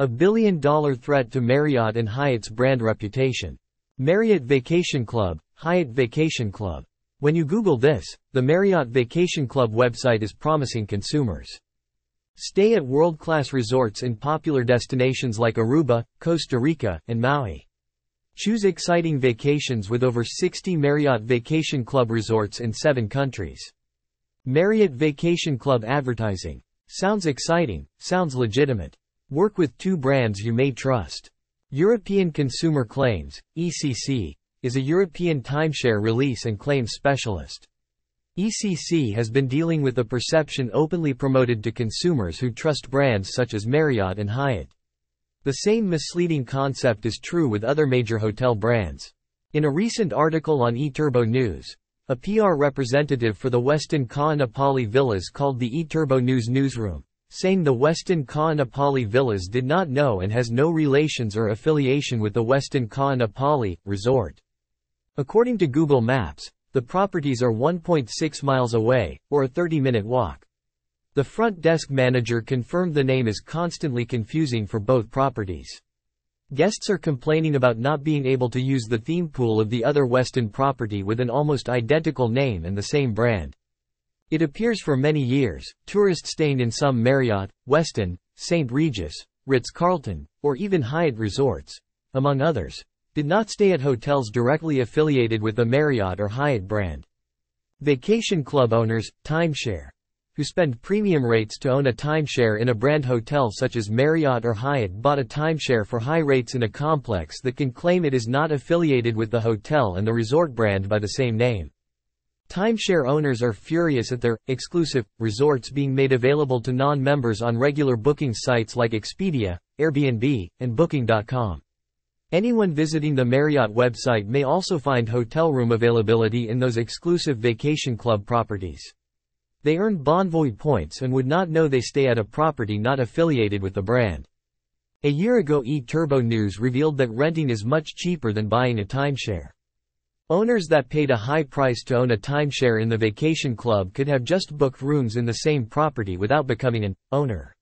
A billion-dollar threat to Marriott and Hyatt's brand reputation. Marriott Vacation Club, Hyatt Vacation Club. When you Google this, the Marriott Vacation Club website is promising consumers stay at world-class resorts in popular destinations like Aruba, Costa Rica, and Maui. Choose exciting vacations with over 60 Marriott Vacation Club resorts in 7 countries. Marriott Vacation Club advertising. Sounds exciting, sounds legitimate. Work with 2 brands you may trust. European Consumer Claims, ECC, is a European timeshare release and claims specialist. ECC has been dealing with the perception openly promoted to consumers who trust brands such as Marriott and Hyatt. The same misleading concept is true with other major hotel brands. In a recent article on eTurbo News, a PR representative for the Westin Ka-Anapali Villas called the eTurbo News newsroom, saying the Westin Ka-Anapali Villas did not know and has no relations or affiliation with the Westin Ka-Anapali Resort. According to Google Maps, the properties are 1.6 miles away, or a 30-minute walk. The front desk manager confirmed the name is constantly confusing for both properties. Guests are complaining about not being able to use the theme pool of the other Westin property with an almost identical name and the same brand. It appears for many years, tourists staying in some Marriott, Westin, St. Regis, Ritz-Carlton, or even Hyatt resorts, among others, did not stay at hotels directly affiliated with the Marriott or Hyatt brand. Vacation club owners, timeshare, who spend premium rates to own a timeshare in a brand hotel such as Marriott or Hyatt bought a timeshare for high rates in a complex that can claim it is not affiliated with the hotel and the resort brand by the same name. Timeshare owners are furious at their exclusive resorts being made available to non-members on regular booking sites like Expedia, Airbnb, and Booking.com. Anyone visiting the Marriott website may also find hotel room availability in those exclusive vacation club properties. They earn Bonvoy points and would not know they stay at a property not affiliated with the brand. A year ago, eTurbo News revealed that renting is much cheaper than buying a timeshare. Owners that paid a high price to own a timeshare in the vacation club could have just booked rooms in the same property without becoming an owner.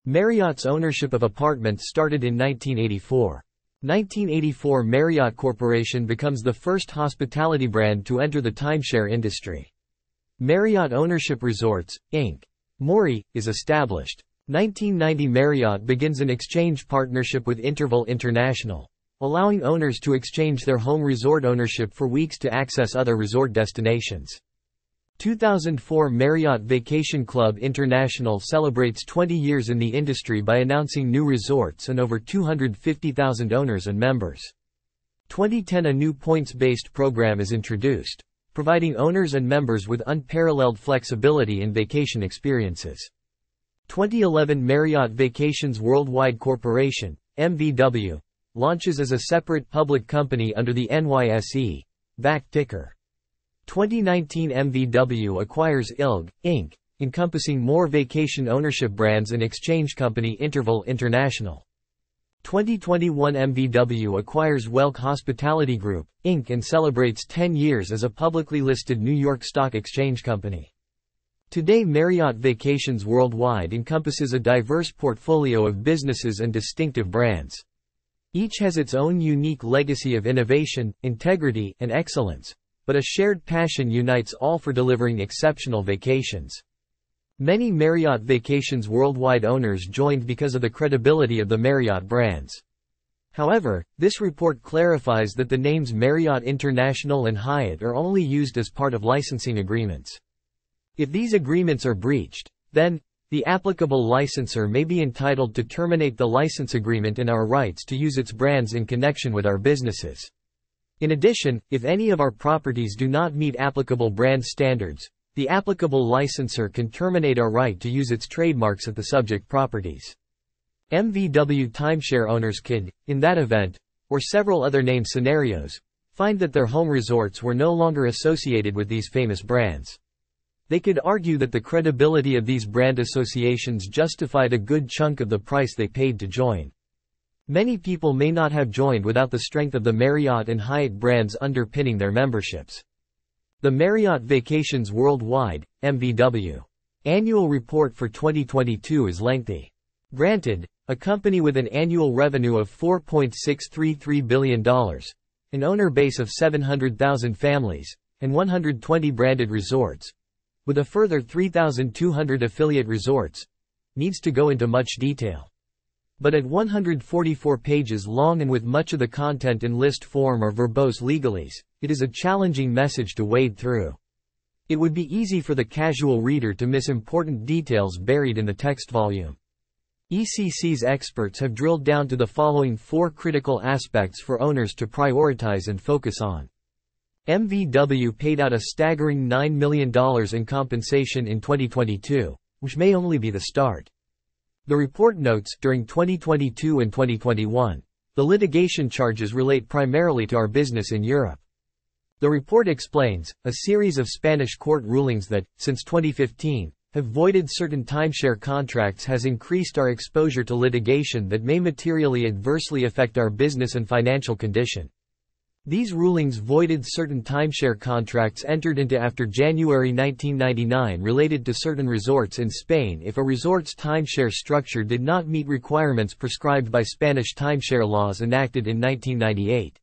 Marriott's ownership of apartments started in 1984. 1984 Marriott Corporation becomes the first hospitality brand to enter the timeshare industry. Marriott Ownership Resorts, Inc. Maury, is established. 1990 Marriott begins an exchange partnership with Interval International, allowing owners to exchange their home resort ownership for weeks to access other resort destinations. 2004 Marriott Vacation Club International celebrates 20 years in the industry by announcing new resorts and over 250,000 owners and members. 2010 A new points-based program is introduced, providing owners and members with unparalleled flexibility in vacation experiences. 2011 Marriott Vacations Worldwide Corporation, MVW, launches as a separate public company under the NYSE VAC ticker. 2019 MVW acquires ILG, Inc., encompassing more vacation ownership brands and exchange company Interval International. 2021 MVW acquires Welk Hospitality Group, Inc. and celebrates 10 years as a publicly listed New York Stock Exchange company. Today Marriott Vacations Worldwide encompasses a diverse portfolio of businesses and distinctive brands. Each has its own unique legacy of innovation, integrity, and excellence, but a shared passion unites all for delivering exceptional vacations. Many Marriott Vacations Worldwide owners joined because of the credibility of the Marriott brands. However, this report clarifies that the names Marriott International and Hyatt are only used as part of licensing agreements. If these agreements are breached, then the applicable licensor may be entitled to terminate the license agreement and our rights to use its brands in connection with our businesses. In addition, if any of our properties do not meet applicable brand standards, the applicable licensor can terminate our right to use its trademarks at the subject properties. MVW timeshare owners could, in that event, or several other named scenarios, find that their home resorts were no longer associated with these famous brands. They could argue that the credibility of these brand associations justified a good chunk of the price they paid to join. Many people may not have joined without the strength of the Marriott and Hyatt brands underpinning their memberships. The Marriott Vacations Worldwide, MVW, annual report for 2022 is lengthy. Granted, a company with an annual revenue of $4.633 billion, an owner base of 700,000 families, and 120 branded resorts, with a further 3,200 affiliate resorts, needs to go into much detail. But at 144 pages long and with much of the content in list form or verbose legalese, it is a challenging message to wade through. It would be easy for the casual reader to miss important details buried in the text volume. ECC's experts have drilled down to the following 4 critical aspects for owners to prioritize and focus on. MVW paid out a staggering $9 million in compensation in 2022, which may only be the start. The report notes, during 2022 and 2021, the litigation charges relate primarily to our business in Europe. The report explains, a series of Spanish court rulings that, since 2015, have voided certain timeshare contracts has increased our exposure to litigation that may materially adversely affect our business and financial condition. These rulings voided certain timeshare contracts entered into after January 1999 related to certain resorts in Spain if a resort's timeshare structure did not meet requirements prescribed by Spanish timeshare laws enacted in 1998.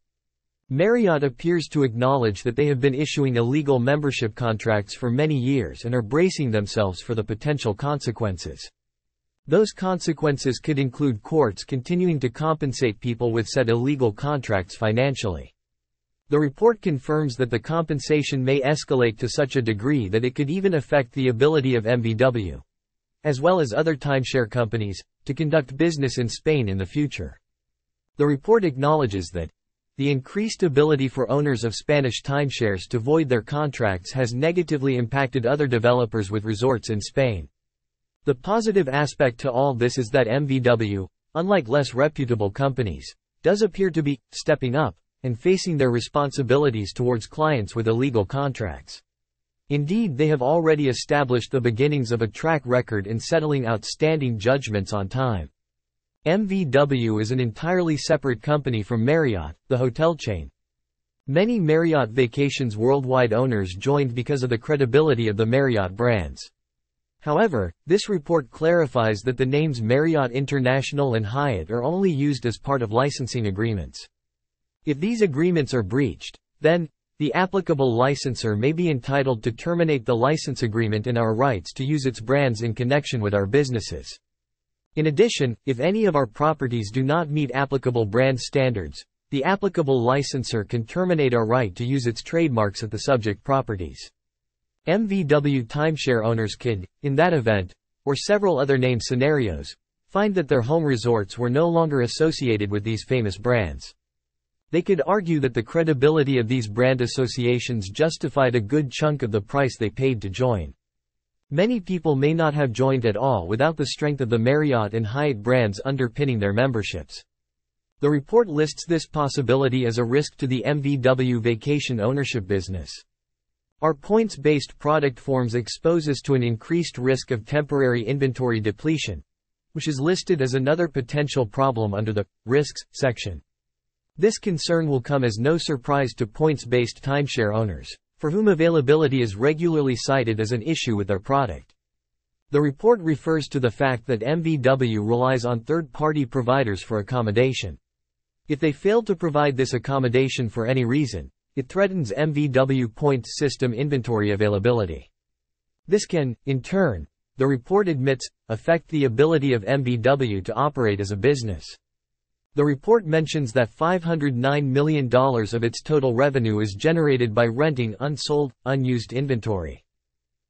Marriott appears to acknowledge that they have been issuing illegal membership contracts for many years and are bracing themselves for the potential consequences. Those consequences could include courts continuing to compensate people with said illegal contracts financially. The report confirms that the compensation may escalate to such a degree that it could even affect the ability of MVW, as well as other timeshare companies, to conduct business in Spain in the future. The report acknowledges that the increased ability for owners of Spanish timeshares to void their contracts has negatively impacted other developers with resorts in Spain. The positive aspect to all this is that MVW, unlike less reputable companies, does appear to be stepping up and facing their responsibilities towards clients with illegal contracts. Indeed, they have already established the beginnings of a track record in settling outstanding judgments on time. MVW is an entirely separate company from Marriott, the hotel chain. Many Marriott Vacations Worldwide owners joined because of the credibility of the Marriott brands. However, this report clarifies that the names Marriott International and Hyatt are only used as part of licensing agreements. If these agreements are breached, then, the applicable licensor may be entitled to terminate the license agreement and our rights to use its brands in connection with our businesses. In addition, if any of our properties do not meet applicable brand standards, the applicable licensor can terminate our right to use its trademarks at the subject properties. MVW timeshare owners could, in that event, or several other named scenarios, find that their home resorts were no longer associated with these famous brands. They could argue that the credibility of these brand associations justified a good chunk of the price they paid to join. Many people may not have joined at all without the strength of the Marriott and Hyatt brands underpinning their memberships. The report lists this possibility as a risk to the MVW vacation ownership business. Our points-based product forms expose us to an increased risk of temporary inventory depletion, which is listed as another potential problem under the risks section. This concern will come as no surprise to points-based timeshare owners, for whom availability is regularly cited as an issue with their product. The report refers to the fact that MVW relies on third-party providers for accommodation. If they fail to provide this accommodation for any reason, it threatens MVW points system inventory availability. This can, in turn, the report admits, affect the ability of MVW to operate as a business. The report mentions that $509 million of its total revenue is generated by renting unsold, unused inventory.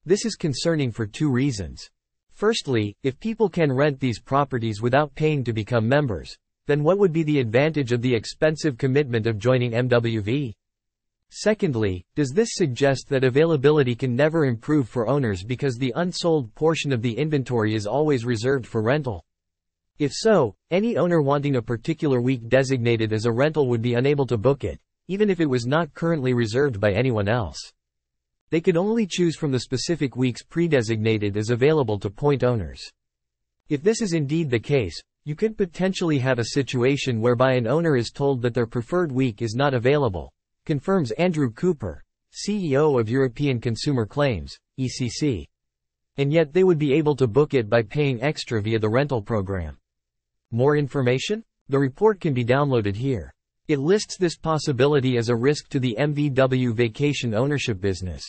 This is concerning for 2 reasons. Firstly, if people can rent these properties without paying to become members, then what would be the advantage of the expensive commitment of joining MWV? Secondly, does this suggest that availability can never improve for owners because the unsold portion of the inventory is always reserved for rental? If so, any owner wanting a particular week designated as a rental would be unable to book it, even if it was not currently reserved by anyone else. They could only choose from the specific weeks pre-designated as available to point owners. If this is indeed the case, you could potentially have a situation whereby an owner is told that their preferred week is not available, confirms Andrew Cooper, CEO of European Consumer Claims, ECC. and yet they would be able to book it by paying extra via the rental program. More information? The report can be downloaded here. It lists this possibility as a risk to the MVW vacation ownership business.